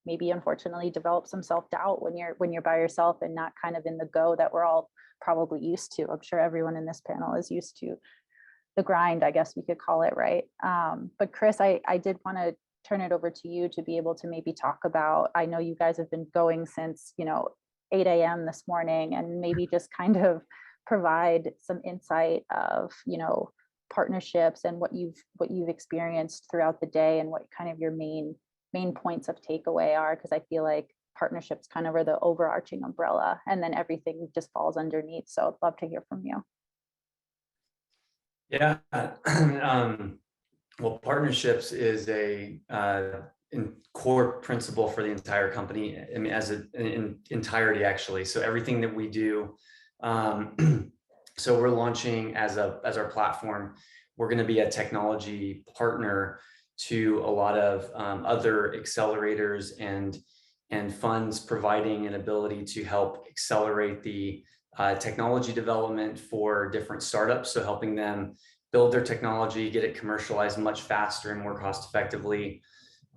maybe unfortunately develop some self-doubt when you're by yourself and not kind of in the go that we're all probably used to. I'm sure everyone in this panel is used to the grind, I guess we could call it, right? But Chris, I did want to turn it over to you to be able to maybe talk about, I know you guys have been going since, 8 a.m. this morning, and maybe just kind of provide some insight of, partnerships and what you've experienced throughout the day, and what kind of your main points of takeaway are, because I feel like partnerships kind of are the overarching umbrella, and then everything just falls underneath. So I'd love to hear from you. Yeah. Well, partnerships is a core principle for the entire company. I mean, as in entirety, actually. So everything that we do, so we're launching as our platform, we're going to be a technology partner to a lot of other accelerators and funds, providing an ability to help accelerate the technology development for different startups. So helping them build their technology, get it commercialized much faster and more cost effectively.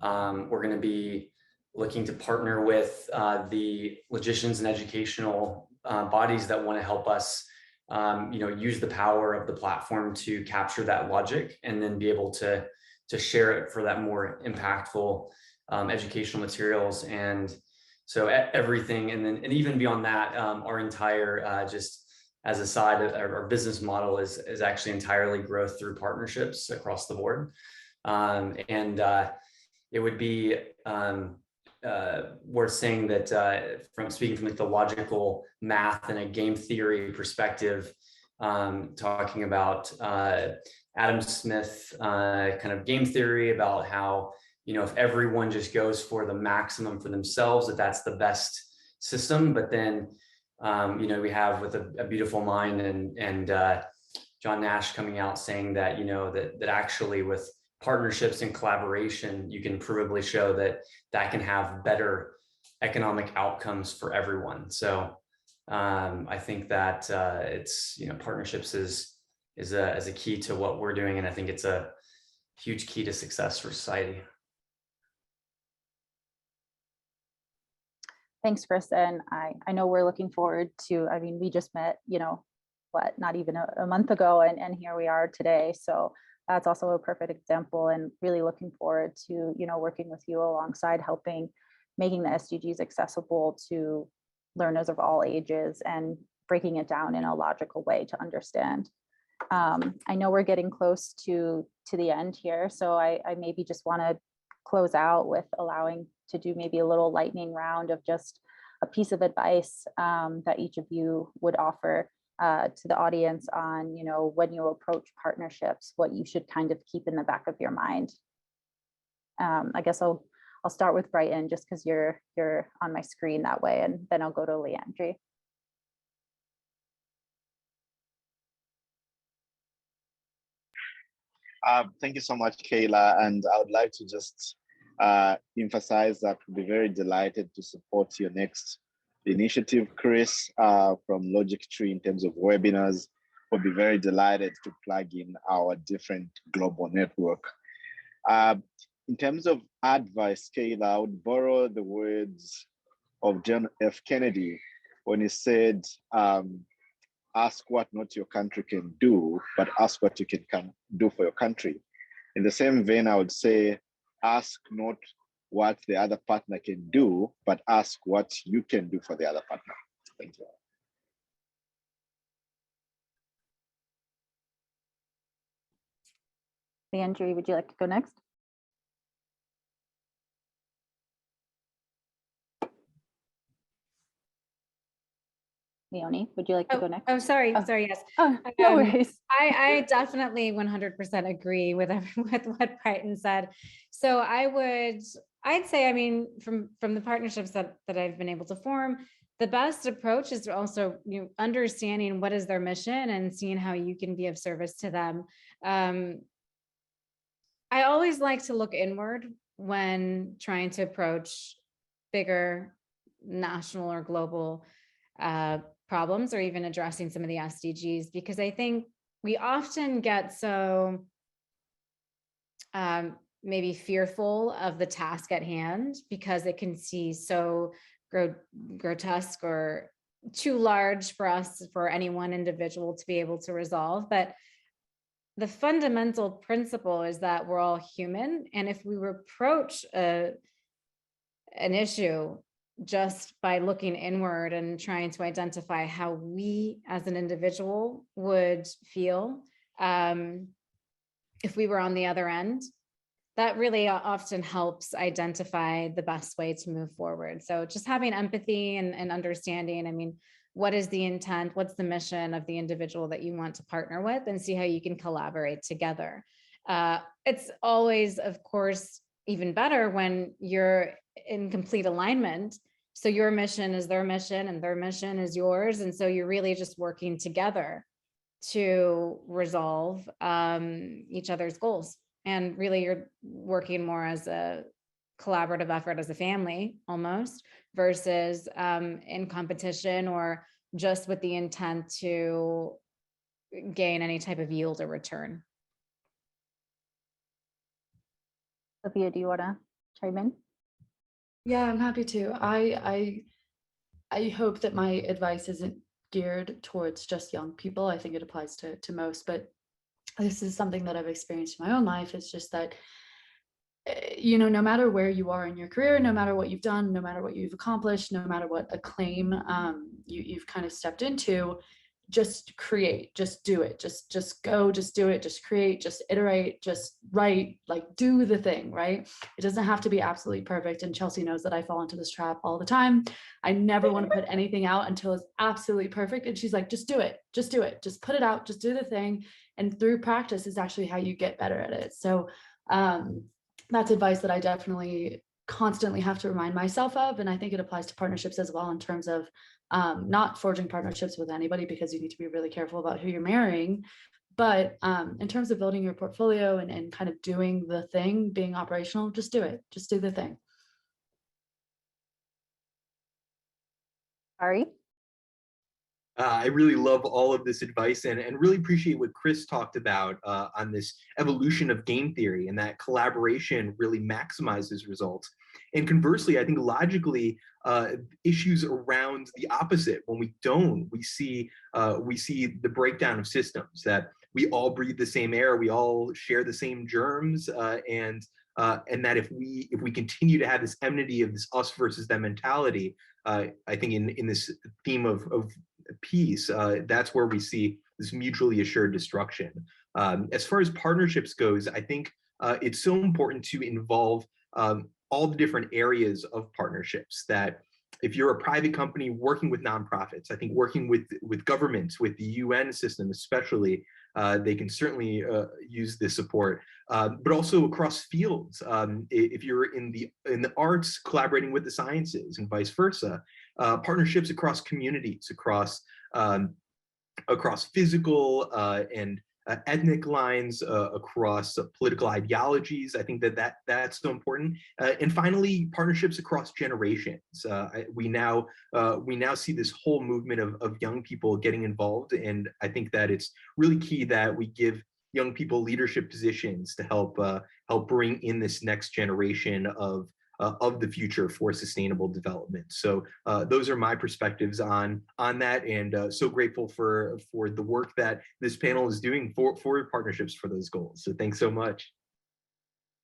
We're going to be looking to partner with the logicians and educational bodies that want to help us, use the power of the platform to capture that logic, and then be able to share it for that more impactful educational materials. And so everything, and even beyond that, our entire, just as a side, our business model is actually entirely growth through partnerships across the board. It would be worth saying that from speaking from like the logical math and a game theory perspective, talking about Adam Smith kind of game theory about how if everyone just goes for the maximum for themselves, that's the best system. But then, we have with a beautiful mind and John Nash coming out saying that, that actually with partnerships and collaboration, you can provably show that can have better economic outcomes for everyone. So I think that it's, partnerships is a key to what we're doing. And I think it's a huge key to success for society. Thanks, Chris. And I know we're looking forward to, we just met, not even a month ago, and here we are today. So that's also a perfect example, and really looking forward to, working with you alongside making the SDGs accessible to learners of all ages and breaking it down in a logical way to understand. I know we're getting close to the end here, so I maybe just want to close out with allowing to do maybe a little lightning round of just a piece of advice that each of you would offer to the audience on, when you approach partnerships, what you should kind of keep in the back of your mind. I guess I'll start with Brighton, just because you're on my screen that way, and then I'll go to Leandri. Thank you so much, Kayla. And I would like to just emphasize that we'll be very delighted to support your next initiative, Chris, from Logic Tree in terms of webinars. We'll be very delighted to plug in our different global network. In terms of advice, Kayla, I would borrow the words of John F. Kennedy when he said, ask what not your country can do, but ask what you can do for your country. In the same vein, I would say, ask not what the other partner can do, but ask what you can do for the other partner. Thank you. Leandri, would you like to go next? Leonie, would you like to go next? Oh, sorry. Yes. Oh, no worries. I definitely 100% agree with what Brighton said. So I'd say, from the partnerships that I've been able to form, the best approach is to also, understanding what is their mission and seeing how you can be of service to them. I always like to look inward when trying to approach bigger national or global problems, or even addressing some of the SDGs, because I think we often get so maybe fearful of the task at hand because it can seem so grotesque or too large for us, for any one individual to be able to resolve. But the fundamental principle is that we're all human, and if we approach an issue just by looking inward and trying to identify how we as an individual would feel if we were on the other end, that really often helps identify the best way to move forward. So just having empathy and understanding, what is the intent? What's the mission of the individual that you want to partner with, and see how you can collaborate together. It's always, of course, even better when you're in complete alignment. So your mission is their mission and their mission is yours. And so you're really just working together to resolve each other's goals. And really you're working more as a collaborative effort as a family almost, versus in competition or just with the intent to gain any type of yield or return. Olivia, do you want to chime in? Yeah, I'm happy to. I hope that my advice isn't geared towards just young people. I think it applies to most, but this is something that I've experienced in my own life. It's just that, no matter where you are in your career, no matter what you've done, no matter what you've accomplished, no matter what acclaim you've kind of stepped into, just create, just do it, just go, just do it, just create, just iterate, just write, like do the thing, right? It doesn't have to be absolutely perfect. And Chelsea knows that I fall into this trap all the time. I never want to put anything out until it's absolutely perfect. And she's like, just do it, just put it out, just do the thing. And through practice is actually how you get better at it. So that's advice that I definitely constantly have to remind myself of. And I think it applies to partnerships as well, in terms of not forging partnerships with anybody, because you need to be really careful about who you're marrying. But in terms of building your portfolio and kind of doing the thing, being operational, just do it. Just do the thing. Ari? I really love all of this advice and really appreciate what Chris talked about on this evolution of game theory, and that collaboration really maximizes results. And conversely, I think logically, issues around the opposite, when we don't, we see the breakdown of systems, that we all breathe the same air, we all share the same germs, and that if we continue to have this enmity of this us versus them mentality, I think in this theme of peace, that's where we see this mutually assured destruction. As far as partnerships goes, I think it's so important to involve all the different areas of partnerships. That if you're a private company working with nonprofits, I think working with governments, with the UN system especially, they can certainly use this support, but also across fields. If you're in the arts, collaborating with the sciences, and vice versa. Partnerships across communities, across physical and ethnic lines, across political ideologies. I think that's so important. And finally, partnerships across generations. We now see this whole movement of young people getting involved, and I think that it's really key that we give young people leadership positions to help bring in this next generation of the future for sustainable development. So those are my perspectives on that, and so grateful for the work that this panel is doing for partnerships for those goals. So thanks so much.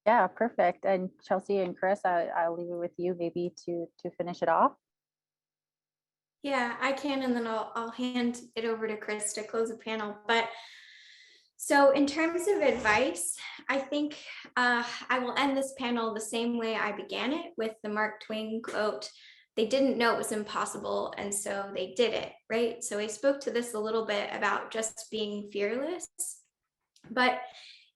Yeah, perfect. And Chelsea and Chris, I'll leave it with you maybe to finish it off. Yeah, I can, and then I'll hand it over to Chris to close the panel. But so in terms of advice, I think I will end this panel the same way I began it, with the Mark Twain quote: "They didn't know it was impossible, and so they did it," right? So I spoke to this a little bit about just being fearless. But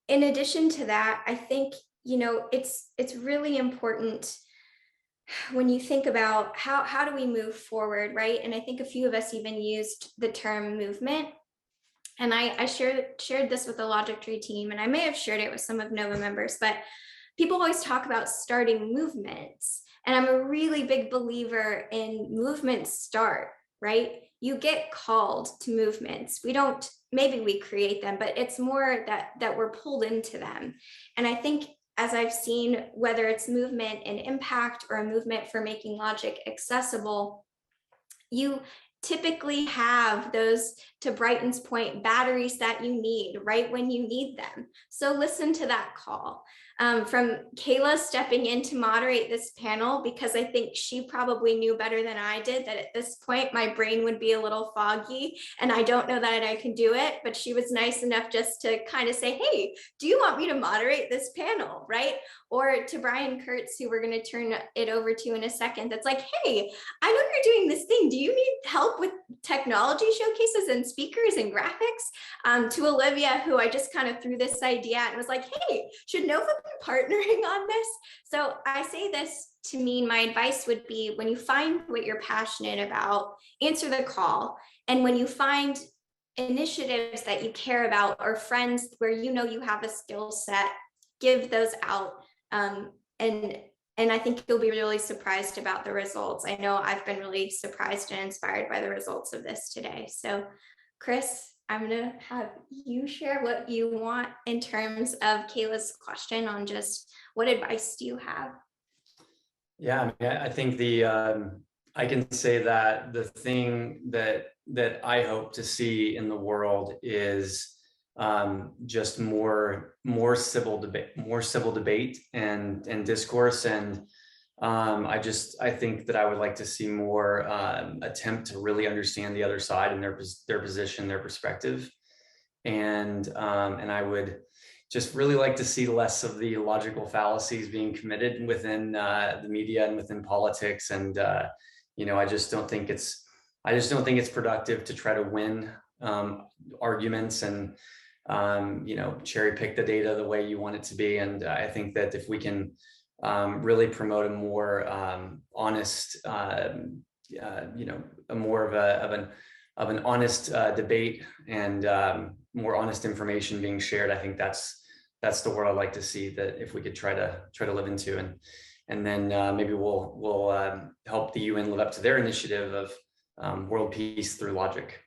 in addition to that, I think, it's really important when you think about how do we move forward, right? And I think a few of us even used the term movement. And I shared this with the Logic Tree team, and I may have shared it with some of NOVA members, but people always talk about starting movements. And I'm a really big believer in movements start, right? You get called to movements. Maybe we create them, but it's more that we're pulled into them. And I think, as I've seen, whether it's movement and impact or a movement for making logic accessible, you typically have those, to Brighton's point, batteries that you need right when you need them. So listen to that call. From Kayla stepping in to moderate this panel, because I think she probably knew better than I did that at this point my brain would be a little foggy and I don't know that I can do it, but she was nice enough just to kind of say, hey, do you want me to moderate this panel, right? Or to Brian Kurtz, who we're going to turn it over to in a second, that's like, hey, I know you're doing this thing. Do you need help with technology showcases and speakers and graphics? To Olivia, who I just kind of threw this idea and was like, hey, should NOVA be partnering on this? So I say this to mean my advice would be, when you find what you're passionate about, answer the call. And when you find initiatives that you care about or friends where you know you have a skill set, give those out. And I think you'll be really surprised about the results. I know I've been really surprised and inspired by the results of this today. So Chris, I'm gonna have you share what you want in terms of Kayla's question on just what advice do you have? Yeah, I mean, I think I can say that the thing that I hope to see in the world is just more civil debate and discourse. And I think that I would like to see more attempt to really understand the other side and their position, their perspective. And I would just really like to see less of the logical fallacies being committed within the media and within politics. And I just don't think it's productive to try to win arguments and cherry pick the data the way you want it to be. And I think that if we can really promote a more honest, more of an honest debate and more honest information being shared, I think that's the world I'd like to see, that if we could try to live into, and then maybe we'll help the UN live up to their initiative of world peace through logic.